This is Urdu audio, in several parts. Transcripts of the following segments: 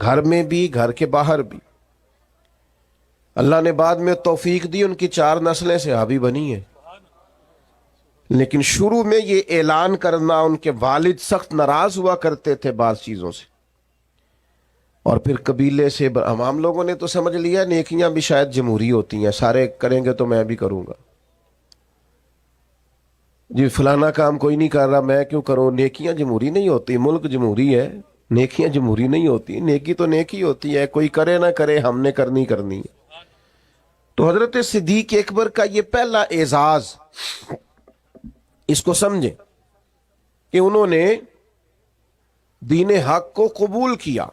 گھر میں بھی گھر کے باہر بھی. اللہ نے بعد میں توفیق دی، ان کی 4 نسلیں صحابی بنی ہیں، لیکن شروع میں یہ اعلان کرنا، ان کے والد سخت ناراض ہوا کرتے تھے بعض چیزوں سے، اور پھر قبیلے سے ہم لوگوں نے تو سمجھ لیا نیکیاں بھی شاید جمہوری ہوتی ہیں، سارے کریں گے تو میں بھی کروں گا. جی فلانا کام کوئی نہیں کر رہا میں کیوں کروں. نیکیاں جمہوری نہیں ہوتی، ملک جمہوری ہے، نیکیاں جمہوری نہیں ہوتی. نیکی تو نیکی ہوتی ہے، کوئی کرے نہ کرے ہم نے کرنی ہے. تو حضرت صدیق اکبر کا یہ پہلا اعزاز، اس کو سمجھیں کہ انہوں نے دین حق کو قبول کیا،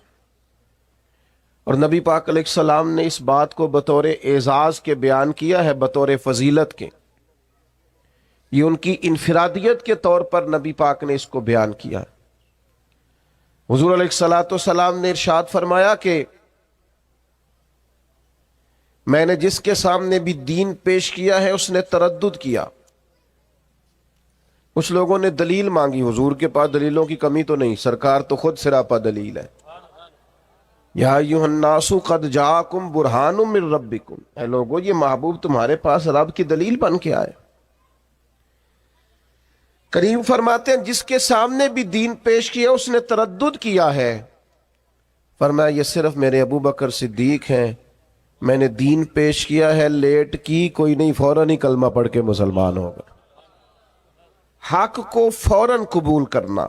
اور نبی پاک علیہ السلام نے اس بات کو بطور اعزاز کے بیان کیا ہے، بطور فضیلت کے. یہ ان کی انفرادیت کے طور پر نبی پاک نے اس کو بیان کیا. حضور علیہ الصلوۃ والسلام نے ارشاد فرمایا کہ میں نے جس کے سامنے بھی دین پیش کیا ہے اس نے تردد کیا. کچھ لوگوں نے دلیل مانگی، حضور کے پاس دلیلوں کی کمی تو نہیں، سرکار تو خود سراپا دلیل ہے. یا ایھا الناس قد جاءکم برہان من ربکم، اے لوگو یہ محبوب تمہارے پاس رب کی دلیل بن کے آئے. کریم فرماتے ہیں جس کے سامنے بھی دین پیش کیا اس نے تردد کیا ہے. فرمایا یہ صرف میرے ابو بکر صدیق ہیں، میں نے دین پیش کیا ہے، لیٹ کی کوئی نہیں، فوراً ہی کلمہ پڑھ کے مسلمان ہوگا. حق کو فوراً قبول کرنا،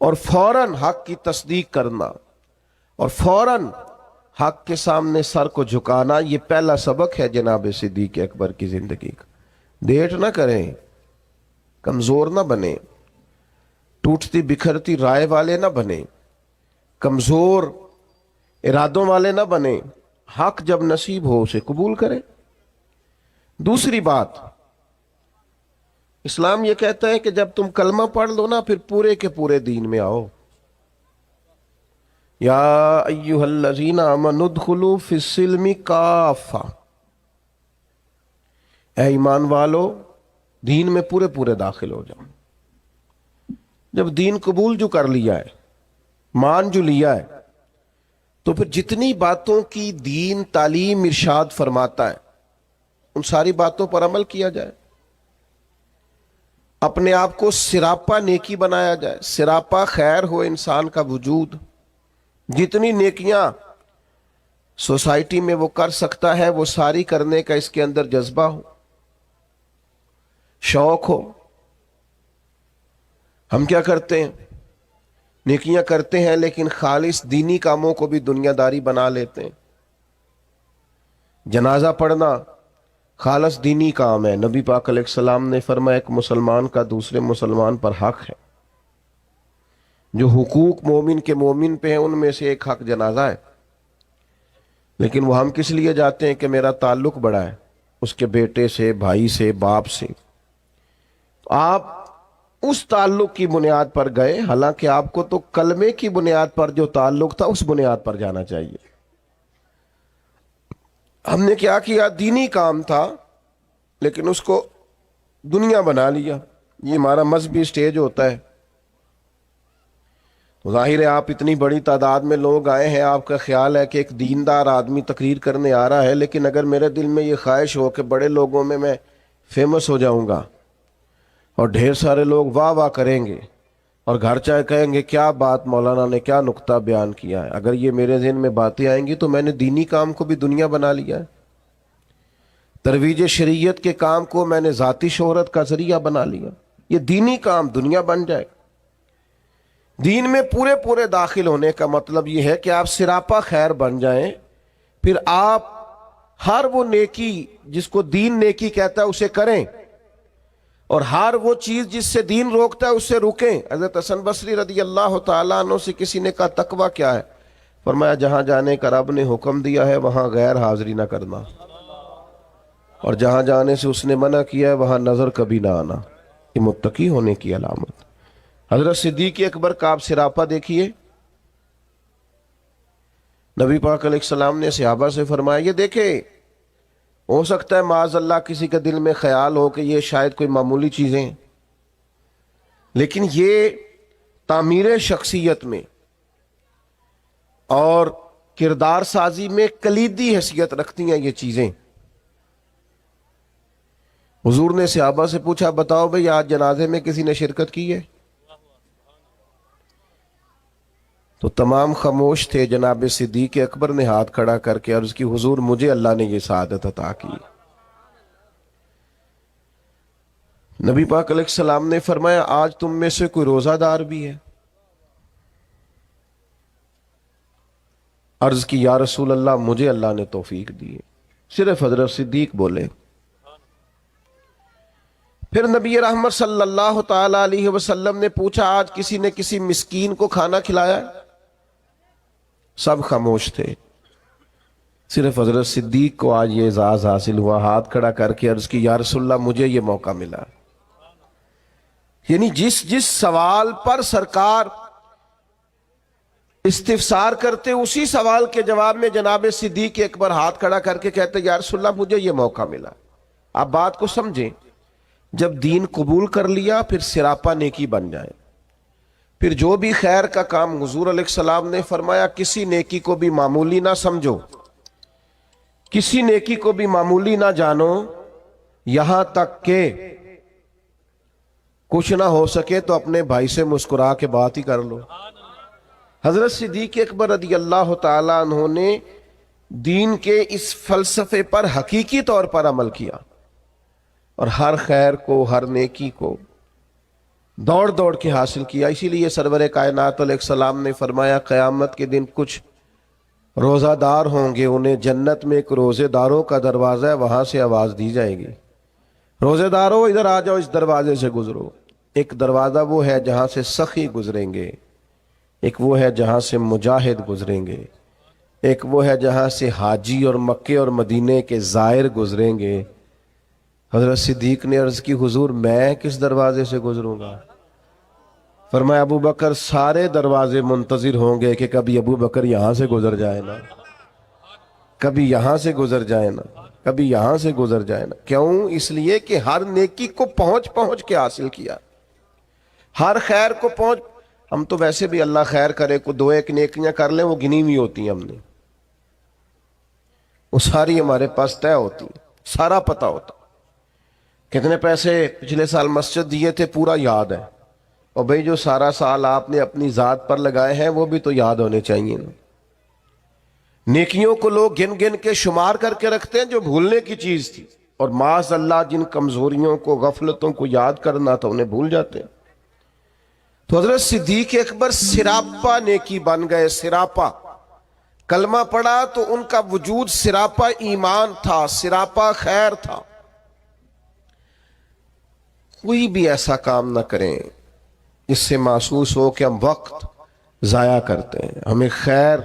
اور فوراً حق کی تصدیق کرنا، اور فوراً حق کے سامنے سر کو جھکانا، یہ پہلا سبق ہے جناب صدیق اکبر کی زندگی کا. لیٹ نہ کریں، کمزور نہ بنیں، ٹوٹتی بکھرتی رائے والے نہ بنیں، کمزور ارادوں والے نہ بنیں. حق جب نصیب ہو اسے قبول کریں. دوسری بات، اسلام یہ کہتا ہے کہ جب تم کلمہ پڑھ لو نا پھر پورے کے پورے دین میں آؤ. یا ایھا الذین آمنوا ادخلوا فی السلم کافہ، اے ایمان والو دین میں پورے پورے داخل ہو جاؤ. جب دین قبول جو کر لیا ہے، مان جو لیا ہے، تو پھر جتنی باتوں کی دین تعلیم ارشاد فرماتا ہے ان ساری باتوں پر عمل کیا جائے. اپنے آپ کو سراپا نیکی بنایا جائے، سراپا خیر ہو انسان کا وجود. جتنی نیکیاں سوسائٹی میں وہ کر سکتا ہے وہ ساری کرنے کا اس کے اندر جذبہ ہو، شوق ہو. ہم کیا کرتے ہیں؟ نیکیاں کرتے ہیں لیکن خالص دینی کاموں کو بھی دنیا داری بنا لیتے ہیں. جنازہ پڑھنا خالص دینی کام ہے. نبی پاک علیہ السلام نے فرمایا ایک مسلمان کا دوسرے مسلمان پر حق ہے. جو حقوق مومن کے مومن پہ ہیں ان میں سے ایک حق جنازہ ہے، لیکن وہ ہم کس لیے جاتے ہیں کہ میرا تعلق بڑا ہے اس کے بیٹے سے، بھائی سے، باپ سے. آپ اس تعلق کی بنیاد پر گئے، حالانکہ آپ کو تو کلمے کی بنیاد پر جو تعلق تھا اس بنیاد پر جانا چاہیے. ہم نے کیا کیا؟ دینی کام تھا لیکن اس کو دنیا بنا لیا. یہ ہمارا مذہبی سٹیج ہوتا ہے. تو ظاہر ہے آپ اتنی بڑی تعداد میں لوگ آئے ہیں، آپ کا خیال ہے کہ ایک دیندار آدمی تقریر کرنے آ رہا ہے، لیکن اگر میرے دل میں یہ خواہش ہو کہ بڑے لوگوں میں فیمس ہو جاؤں گا اور ڈھیر سارے لوگ واہ واہ کریں گے اور گھر چاہے کہیں گے کیا بات مولانا نے کیا نقطہ بیان کیا ہے، اگر یہ میرے ذہن میں باتیں آئیں گی تو میں نے دینی کام کو بھی دنیا بنا لیا ہے. ترویج شریعت کے کام کو میں نے ذاتی شہرت کا ذریعہ بنا لیا. یہ دینی کام دنیا بن جائے. دین میں پورے پورے داخل ہونے کا مطلب یہ ہے کہ آپ سراپا خیر بن جائیں. پھر آپ ہر وہ نیکی جس کو دین نیکی کہتا ہے اسے کریں، اور ہر وہ چیز جس سے دین روکتا ہے اس سے رکیں. حضرت حسن بصری رضی اللہ تعالیٰ عنہ سے کسی نے کہا تقویٰ کیا ہے؟ فرمایا جہاں جانے کا رب نے حکم دیا ہے وہاں غیر حاضری نہ کرنا، اور جہاں جانے سے اس نے منع کیا ہے وہاں نظر کبھی نہ آنا. یہ متقی ہونے کی علامت. حضرت صدیق اکبر کا آپ سراپا دیکھیے. نبی پاک علیہ السلام نے صحابہ سے فرمایا یہ دیکھیں، ہو سکتا ہے معاذ اللہ کسی کے دل میں خیال ہو کہ یہ شاید کوئی معمولی چیزیں ہیں، لیکن یہ تعمیر شخصیت میں، اور کردار سازی میں کلیدی حیثیت رکھتی ہیں یہ چیزیں. حضور نے صحابہ سے پوچھا بتاؤ بھئی آج جنازے میں کسی نے شرکت کی ہے؟ تو تمام خاموش تھے. جناب صدیق اکبر نے ہاتھ کھڑا کر کے عرض کی حضور مجھے اللہ نے یہ سعادت عطا کی. نبی پاک علیہ السلام نے فرمایا آج تم میں سے کوئی روزہ دار بھی ہے؟ عرض کی یا رسول اللہ مجھے اللہ نے توفیق دی ہے. صرف حضرت صدیق بولے. پھر نبی رحمت صلی اللہ تعالی علیہ وسلم نے پوچھا آج کسی نے کسی مسکین کو کھانا کھلایا؟ سب خاموش تھے. صرف حضرت صدیق کو آج یہ اعزاز حاصل ہوا. ہاتھ کھڑا کر کے عرض کی یا رسول اللہ مجھے یہ موقع ملا. یعنی جس سوال پر سرکار استفسار کرتے اسی سوال کے جواب میں جناب صدیق اکبر ہاتھ کھڑا کر کے کہتے یا رسول اللہ مجھے یہ موقع ملا. آپ بات کو سمجھیں. جب دین قبول کر لیا پھر سراپا نیکی بن جائے. پھر جو بھی خیر کا کام حضور علیہ السلام نے فرمایا کسی نیکی کو بھی معمولی نہ سمجھو, کسی نیکی کو بھی معمولی نہ جانو, یہاں تک کہ کچھ نہ ہو سکے تو اپنے بھائی سے مسکرا کے بات ہی کر لو. حضرت صدیق اکبر رضی اللہ تعالیٰ عنہ نے دین کے اس فلسفے پر حقیقی طور پر عمل کیا اور ہر خیر کو ہر نیکی کو دوڑ دوڑ کے حاصل کیا. اسی لیے سرور کائنات علیہ السلام نے فرمایا قیامت کے دن کچھ روزہ دار ہوں گے, انہیں جنت میں ایک روزے داروں کا دروازہ ہے, وہاں سے آواز دی جائے گی روزے داروں ادھر آ جاؤ اس دروازے سے گزرو. ایک دروازہ وہ ہے جہاں سے سخی گزریں گے, ایک وہ ہے جہاں سے مجاہد گزریں گے, ایک وہ ہے جہاں سے حاجی اور مکے اور مدینے کے زائر گزریں گے. حضرت صدیق نے عرض کی حضور میں کس دروازے سے گزروں گا؟ فرمایا ابو بکر سارے دروازے منتظر ہوں گے کہ کبھی ابو بکر یہاں سے گزر جائے نا, کبھی یہاں سے گزر جائے نا, کبھی یہاں سے گزر جائے نا. کیوں؟ اس لیے کہ ہر نیکی کو پہنچ پہنچ کے حاصل کیا, ہر خیر کو پہنچ. ہم تو ویسے بھی اللہ خیر کرے کو دو ایک نیکیاں کر لیں وہ گنی ہوئی ہوتی ہیں, ہم نے وہ ساری ہمارے پاس طے ہوتی ہیں, سارا پتہ ہوتا. کتنے پیسے پچھلے سال مسجد دیے تھے پورا یاد ہے, اور بھئی جو سارا سال آپ نے اپنی ذات پر لگائے ہیں وہ بھی تو یاد ہونے چاہیے نا. نیکیوں کو لوگ گن گن کے شمار کر کے رکھتے ہیں جو بھولنے کی چیز تھی, اور معاذ اللہ جن کمزوریوں کو غفلتوں کو یاد کرنا تھا انہیں بھول جاتے ہیں. تو حضرت صدیق اکبر سراپا نیکی بن گئے. سراپا کلمہ پڑھا تو ان کا وجود سراپا ایمان تھا, سراپا خیر تھا. کوئی بھی ایسا کام نہ کریں اس سے محسوس ہو کہ ہم وقت ضائع کرتے ہیں, ہمیں خیر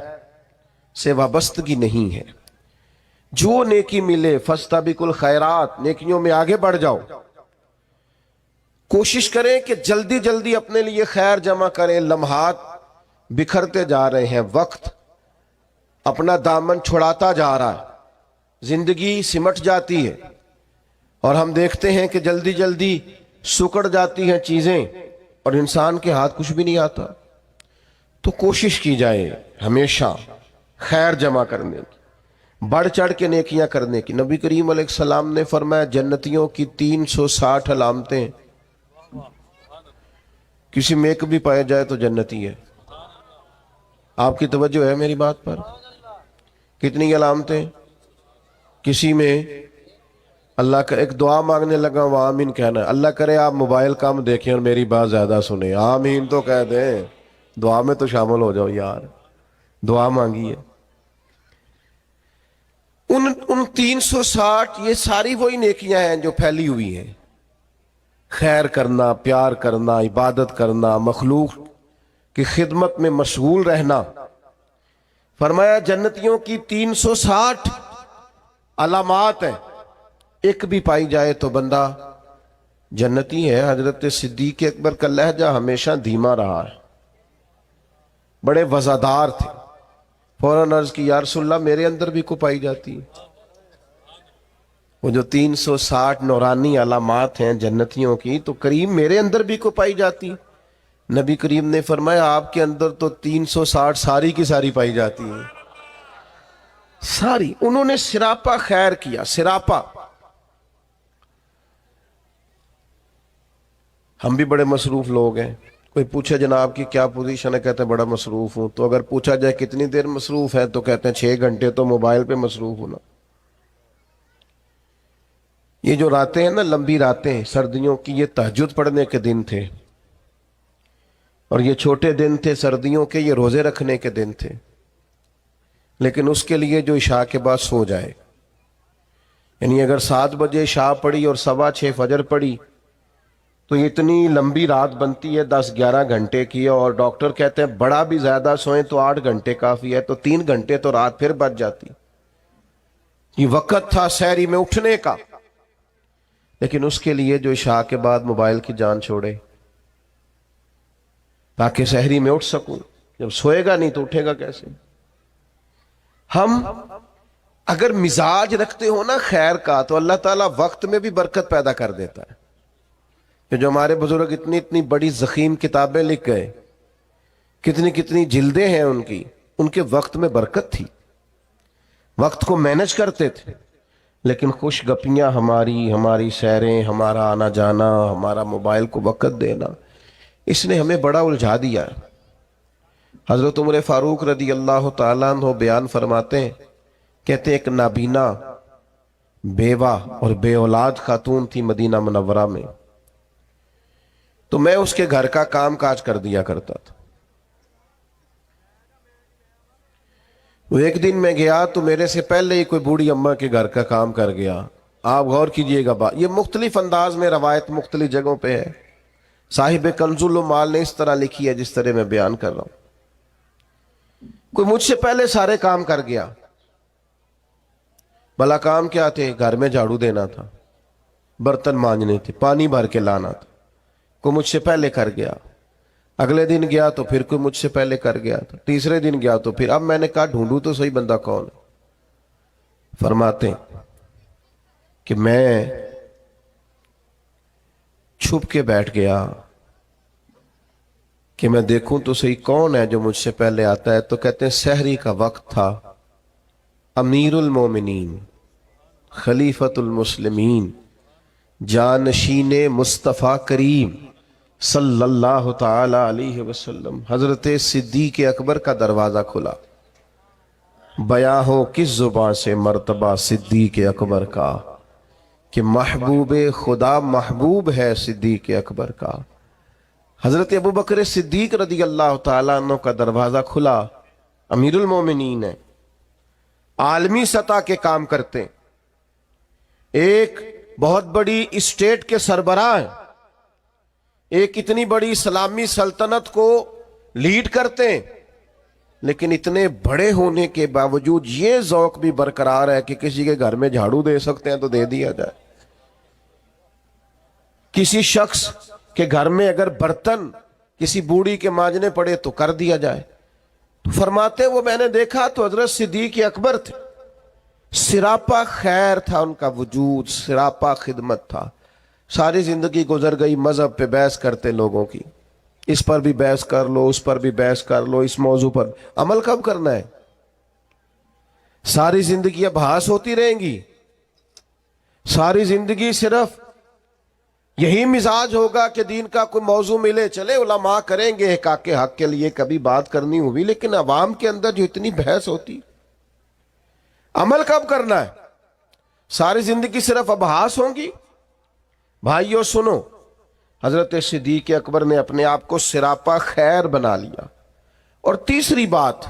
سے وابستگی نہیں ہے. جو نیکی ملے فاستبقوا الخیرات, نیکیوں میں آگے بڑھ جاؤ. کوشش کریں کہ جلدی جلدی اپنے لیے خیر جمع کریں. لمحات بکھرتے جا رہے ہیں, وقت اپنا دامن چھڑاتا جا رہا ہے, زندگی سمٹ جاتی ہے اور ہم دیکھتے ہیں کہ جلدی جلدی سکڑ جاتی ہیں چیزیں اور انسان کے ہاتھ کچھ بھی نہیں آتا. تو کوشش کی جائے ہمیشہ خیر جمع کرنے کی, بڑھ چڑھ کے نیکیاں کرنے کی. نبی کریم علیہ السلام نے فرمایا جنتیوں کی 360 علامتیں, کسی میں ایک بھی پائے جائے تو جنتی ہے. آپ کی توجہ ہے میری بات پر؟ کتنی علامتیں؟ کسی میں اللہ کا ایک دعا مانگنے لگا وہ آمین کہنا ہے. اللہ کرے آپ موبائل کم دیکھیں اور میری بات زیادہ سنیں, آمین تو کہہ دیں, دعا میں تو شامل ہو جاؤ یار, دعا مانگی ہے. ان 360 یہ ساری وہی نیکیاں ہیں جو پھیلی ہوئی ہیں. خیر کرنا, پیار کرنا, عبادت کرنا, مخلوق کی خدمت میں مشغول رہنا. فرمایا جنتیوں کی 360 علامات ہیں, ایک بھی پائی جائے تو بندہ جنتی ہے. حضرت صدیق اکبر کا لہجہ ہمیشہ دھیما رہا ہے, بڑے وزادار تھے. فوراً عرض کی یا رسول اللہ میرے اندر بھی کو پائی جاتی ہے. وہ جو 360 نورانی علامات ہیں جنتیوں کی تو کریم میرے اندر بھی کو پائی جاتی. نبی کریم نے فرمایا آپ کے اندر تو 360 ساری کی ساری پائی جاتی ہیں، ساری۔ انہوں نے سراپا خیر کیا، سراپا۔ ہم بھی بڑے مصروف لوگ ہیں، کوئی پوچھے جناب کی کیا پوزیشن ہے، کہتے ہیں بڑا مصروف ہوں، تو اگر پوچھا جائے کتنی دیر مصروف ہے تو کہتے ہیں 6 گھنٹے تو موبائل پہ مصروف ہونا۔ یہ جو راتیں ہیں نا، لمبی راتیں سردیوں کی، یہ تہجد پڑھنے کے دن تھے، اور یہ چھوٹے دن تھے سردیوں کے، یہ روزے رکھنے کے دن تھے۔ لیکن اس کے لیے جو عشاء کے بعد سو جائے، یعنی اگر 7 بجے عشاء پڑھی اور 6:15 فجر پڑھی تو اتنی لمبی رات بنتی ہے 10-11 گھنٹے کی، اور ڈاکٹر کہتے ہیں بڑا بھی زیادہ سوئیں تو 8 گھنٹے کافی ہے، تو 3 گھنٹے تو رات پھر بچ جاتی۔ یہ وقت تھا سحری میں اٹھنے کا، لیکن اس کے لیے جو عشاء کے بعد موبائل کی جان چھوڑے تاکہ سحری میں اٹھ سکوں، جب سوئے گا نہیں تو اٹھے گا کیسے؟ ہم اگر مزاج رکھتے ہو نا خیر کا تو اللہ تعالیٰ وقت میں بھی برکت پیدا کر دیتا ہے۔ کہ جو ہمارے بزرگ اتنی اتنی بڑی ضخیم کتابیں لکھ گئے، کتنی کتنی جلدیں ہیں ان کے وقت میں برکت تھی، وقت کو مینج کرتے تھے۔ لیکن خوش گپیاں ہماری سیریں، ہمارا آنا جانا، ہمارا موبائل کو وقت دینا، اس نے ہمیں بڑا الجھا دیا ہے۔ حضرت عمر فاروق رضی اللہ تعالیٰ عنہ بیان فرماتے ہیں، کہتے ہیں ایک نابینا بیوہ اور بے اولاد خاتون تھی مدینہ منورہ میں، تو میں اس کے گھر کا کام کاج کر دیا کرتا تھا۔ وہ ایک دن میں گیا تو میرے سے پہلے ہی کوئی بوڑھی اماں کے گھر کا کام کر گیا۔ آپ غور کیجئے گا، یہ مختلف انداز میں روایت مختلف جگہوں پہ ہے، صاحب کنز المال نے اس طرح لکھی ہے جس طرح میں بیان کر رہا ہوں۔ کوئی مجھ سے پہلے سارے کام کر گیا، بھلا کام کیا تھے؟ گھر میں جھاڑو دینا تھا، برتن مانجنے تھے، پانی بھر کے لانا تھا۔ کوئی مجھ سے پہلے کر گیا، اگلے دن گیا تو پھر کوئی مجھ سے پہلے کر گیا تھا، تیسرے دن گیا تو پھر۔ اب میں نے کہا ڈھونڈوں تو صحیح بندہ کون ہے؟ فرماتے ہیں کہ میں چھپ کے بیٹھ گیا کہ میں دیکھوں تو صحیح کون ہے جو مجھ سے پہلے آتا ہے، تو کہتے ہیں سحری کا وقت تھا، امیر المومنین، خلیفۃ المسلمین، جانشین مصطفیٰ کریم صلی اللہ تعالی علیہ وسلم، حضرت صدیق اکبر کا دروازہ کھلا۔ بیاں ہو کس زبان سے مرتبہ صدیق اکبر کا، کہ محبوب خدا محبوب ہے صدیق اکبر کا۔ حضرت ابو بکر صدیق رضی اللہ تعالیٰ عنہ کا دروازہ کھلا، امیر المومنین ہے، عالمی سطح کے کام کرتے ہیں، ایک بہت بڑی اسٹیٹ کے سربراہ ہیں، ایک اتنی بڑی اسلامی سلطنت کو لیڈ کرتے ہیں، لیکن اتنے بڑے ہونے کے باوجود یہ ذوق بھی برقرار ہے کہ کسی کے گھر میں جھاڑو دے سکتے ہیں تو دے دیا جائے، کسی شخص کے گھر میں اگر برتن کسی بوڑھی کے مانجنے پڑے تو کر دیا جائے۔ تو فرماتے وہ میں نے دیکھا تو حضرت صدیق اکبر تھے، سراپا خیر تھا ان کا وجود، سراپا خدمت تھا۔ ساری زندگی گزر گئی مذہب پہ بحث کرتے لوگوں کی، اس پر بھی بحث کر لو، اس پر بھی بحث کر لو، اس موضوع پر عمل کب کرنا ہے؟ ساری زندگی ابحاث ہوتی رہیں گی، ساری زندگی صرف یہی مزاج ہوگا کہ دین کا کوئی موضوع ملے چلے علماء کریں گے حقاق حق کے لیے کبھی بات کرنی ہوئی، لیکن عوام کے اندر جو اتنی بحث ہوتی، عمل کب کرنا ہے؟ ساری زندگی صرف ابحاث ہوں گی۔ بھائیو سنو، حضرت صدیق اکبر نے اپنے آپ کو سراپا خیر بنا لیا۔ اور تیسری بات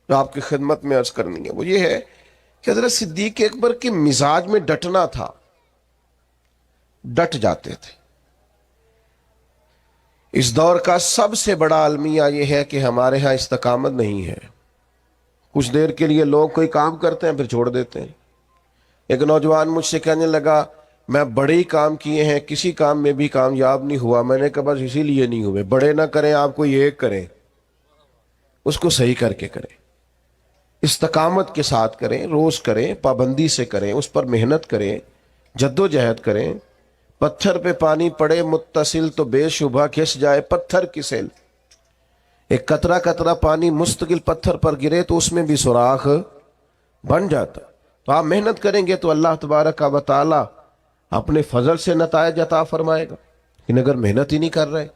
جو آپ کی خدمت میں عرض کرنی ہے وہ یہ ہے کہ حضرت صدیق اکبر کے مزاج میں ڈٹنا تھا، ڈٹ جاتے تھے۔ اس دور کا سب سے بڑا المیہ یہ ہے کہ ہمارے ہاں استقامت نہیں ہے، کچھ دیر کے لیے لوگ کوئی کام کرتے ہیں پھر چھوڑ دیتے ہیں۔ ایک نوجوان مجھ سے کہنے لگا میں بڑے ہی کام کیے ہیں، کسی کام میں بھی کامیاب نہیں ہوا۔ میں نے کہا بس اسی لیے نہیں ہوئے، بڑے نہ کریں آپ کوئی ایک کریں، اس کو صحیح کر کے کریں، استقامت کے ساتھ کریں، روز کریں، پابندی سے کریں، اس پر محنت کریں، جد و جہد کریں، پتھر پہ پانی پڑے متصل تو بے شبہ کھس جائے پتھر کی سیل. ایک قطرہ قطرہ پانی مستقل پتھر پر گرے تو اس میں بھی سوراخ بن جاتا. تو آپ محنت کریں گے تو اللہ تبارک و تعالی اپنے فضل سے نتائج عطا فرمائے گا. لیکن اگر محنت ہی نہیں کر رہے.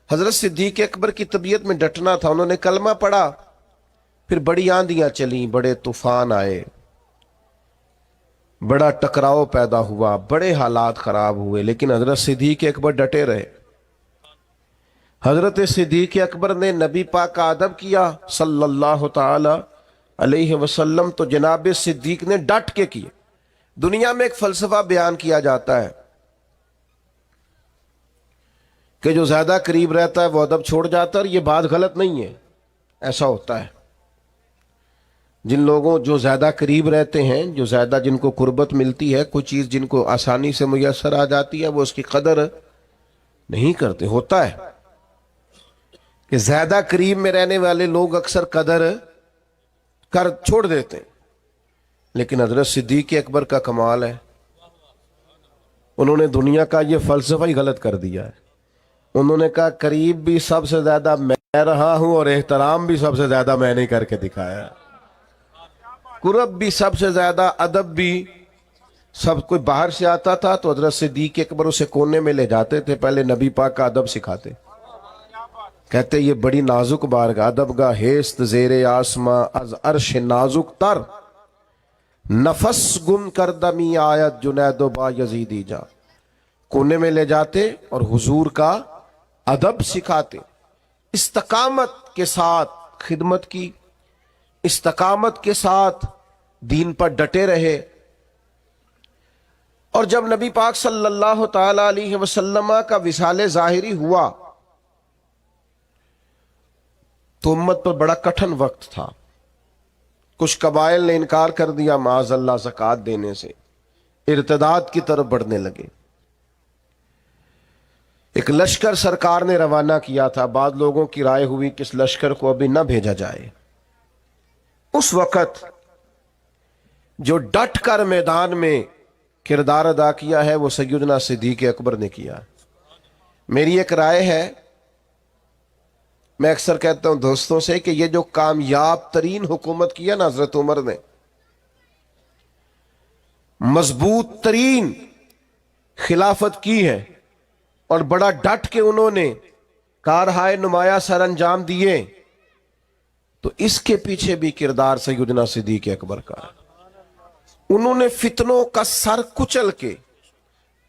حضرت صدیق اکبر کی طبیعت میں ڈٹنا تھا. انہوں نے کلمہ پڑھا, پھر بڑی آندیاں چلیں, بڑے طوفان آئے, بڑا ٹکراؤ پیدا ہوا, بڑے حالات خراب ہوئے, لیکن حضرت صدیق اکبر ڈٹے رہے. حضرت صدیق اکبر نے نبی پاک کا ادب کیا صلی اللہ تعالی علیہ وسلم, تو جناب صدیق نے ڈٹ کے کیے. دنیا میں ایک فلسفہ بیان کیا جاتا ہے کہ جو زیادہ قریب رہتا ہے وہ ادب چھوڑ جاتا ہے, اور یہ بات غلط نہیں ہے, ایسا ہوتا ہے. جن لوگوں جو زیادہ قریب رہتے ہیں, جو زیادہ جن کو قربت ملتی ہے, کوئی چیز جن کو آسانی سے میسر آ جاتی ہے, وہ اس کی قدر نہیں کرتے. ہوتا ہے کہ زیادہ قریب میں رہنے والے لوگ اکثر قدر کر چھوڑ دیتے ہیں. لیکن حضرت صدیق اکبر کا کمال ہے, انہوں نے دنیا کا یہ فلسفہ ہی غلط کر دیا ہے. انہوں نے کہا قریب بھی سب سے زیادہ میں رہا ہوں اور احترام بھی سب سے زیادہ میں نے کر کے دکھایا. قرب بھی سب سے زیادہ, ادب بھی. سب کوئی باہر سے آتا تھا تو حضرت صدیق اکبر اسے کونے میں لے جاتے تھے, پہلے نبی پاک کا ادب سکھاتے. کہتے یہ بڑی نازک بارگاہ, ادب گاہ ہیست زیر آسماں, از عرش نازک تر, نفس گم کردمی آیت جنید و با یزیدی جا. کونے میں لے جاتے اور حضور کا ادب سکھاتے. استقامت کے ساتھ خدمت کی, استقامت کے ساتھ دین پر ڈٹے رہے. اور جب نبی پاک صلی اللہ تعالی علیہ وسلم کا وصال ظاہری ہوا تو امت پر بڑا کٹھن وقت تھا. کچھ قبائل نے انکار کر دیا معاذ اللہ زکوٰۃ دینے سے, ارتداد کی طرف بڑھنے لگے. ایک لشکر سرکار نے روانہ کیا تھا. بعض لوگوں کی رائے ہوئی کہ اس لشکر کو ابھی نہ بھیجا جائے. اس وقت جو ڈٹ کر میدان میں کردار ادا کیا ہے وہ سیدنا صدیق اکبر نے کیا. میری ایک رائے ہے, میں اکثر کہتا ہوں دوستوں سے کہ یہ جو کامیاب ترین حکومت کی ہے نا حضرت عمر نے, مضبوط ترین خلافت کی ہے, اور بڑا ڈٹ کے انہوں نے کارہائے نمایاں سر انجام دیے, تو اس کے پیچھے بھی کردار سیدنا صدیق اکبر کا. انہوں نے فتنوں کا سر کچل کے,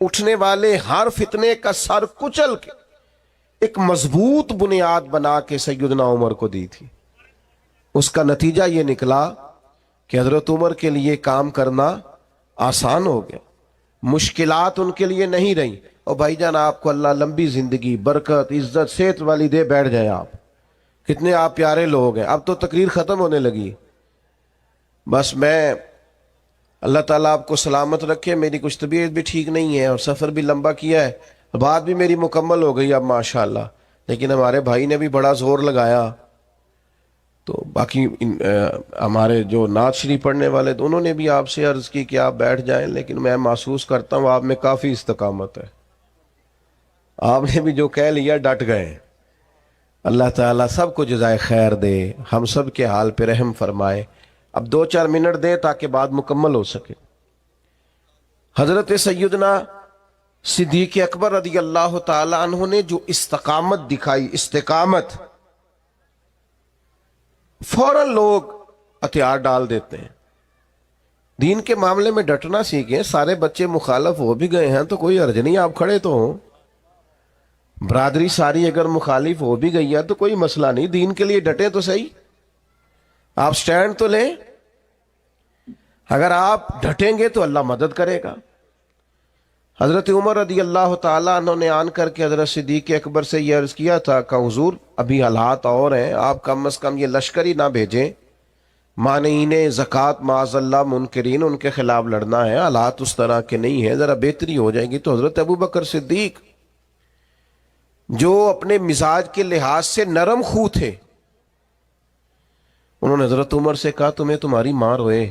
اٹھنے والے ہر فتنے کا سر کچل کے ایک مضبوط بنیاد بنا کے سیدنا عمر کو دی تھی. اس کا نتیجہ یہ نکلا کہ حضرت عمر کے لیے کام کرنا آسان ہو گیا, مشکلات ان کے لیے نہیں رہی. اور بھائی جان آپ کو اللہ لمبی زندگی, برکت, عزت, صحت والی دے, بیٹھ جائیں آپ. کتنے آپ پیارے لوگ ہیں. اب تو تقریر ختم ہونے لگی. بس میں اللہ تعالیٰ آپ کو سلامت رکھے. میری کچھ طبیعت بھی ٹھیک نہیں ہے اور سفر بھی لمبا کیا ہے, بات بھی میری مکمل ہو گئی اب ماشاءاللہ. لیکن ہمارے بھائی نے بھی بڑا زور لگایا, تو باقی ہمارے جو نعت شریف پڑھنے والے انہوں نے بھی آپ سے عرض کی کہ آپ بیٹھ جائیں, لیکن میں محسوس کرتا ہوں آپ میں کافی استقامت ہے. آپ نے بھی جو کہہ لیا ڈٹ گئے. اللہ تعالیٰ سب کو جزائے خیر دے, ہم سب کے حال پہ رحم فرمائے. اب 2-4 منٹ دے تاکہ بات مکمل ہو سکے. حضرت سیدنا صدیق اکبر رضی اللہ تعالی عنہ نے جو استقامت دکھائی, استقامت, فوراً لوگ ہتھیار ڈال دیتے ہیں. دین کے معاملے میں ڈٹنا سیکھیں. سارے بچے مخالف ہو بھی گئے ہیں تو کوئی حرج نہیں, آپ کھڑے تو ہوں. برادری ساری اگر مخالف ہو بھی گئی ہے تو کوئی مسئلہ نہیں, دین کے لیے ڈٹیں تو صحیح, آپ سٹینڈ تو لیں. اگر آپ ڈٹیں گے تو اللہ مدد کرے گا. حضرت عمر رضی اللہ تعالیٰ عنہ نے آن کر کے حضرت صدیق اکبر سے یہ عرض کیا تھا کہ حضور ابھی حالات اور ہیں, آپ کم از کم یہ لشکر ہی نہ بھیجیں. مانعین زکوٰۃ معاذ اللہ منکرین, ان کے خلاف لڑنا ہے. حالات اس طرح کے نہیں ہیں, ذرا بہتری ہو جائے گی. تو حضرت ابو بکر صدیق جو اپنے مزاج کے لحاظ سے نرم خو تھے, انہوں نے حضرت عمر سے کہا تمہیں تمہاری ماں روئے,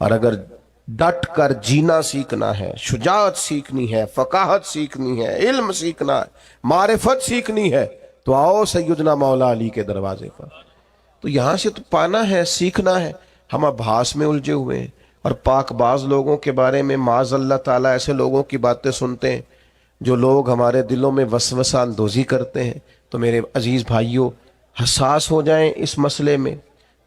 اور اگر ڈٹ کر جینا سیکھنا ہے، شجاعت سیکھنی ہے، فقاہت سیکھنی ہے، علم سیکھنا ہے، معرفت سیکھنی ہے، تو آؤ سیدنا مولا علی کے دروازے پر۔ تو یہاں سے تو پانا ہے، سیکھنا ہے۔ ہم ابحاث میں الجھے ہوئے ہیں، اور پاک باز لوگوں کے بارے میں معاذ اللہ تعالیٰ ایسے لوگوں کی باتیں سنتے ہیں جو لوگ ہمارے دلوں میں وسوسہ اندوزی کرتے ہیں۔ تو میرے عزیز بھائیوں، حساس ہو جائیں اس مسئلے میں،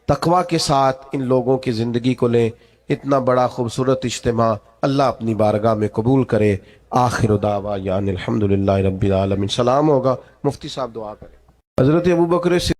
تقوی کے ساتھ ان لوگوں کی زندگی کو لیں۔ اتنا بڑا خوبصورت اجتماع اللہ اپنی بارگاہ میں قبول کرے۔ آخر دعوانا الحمدللہ رب العالمین۔ سلام ہوگا، مفتی صاحب دعا کریں۔ حضرت ابوبکر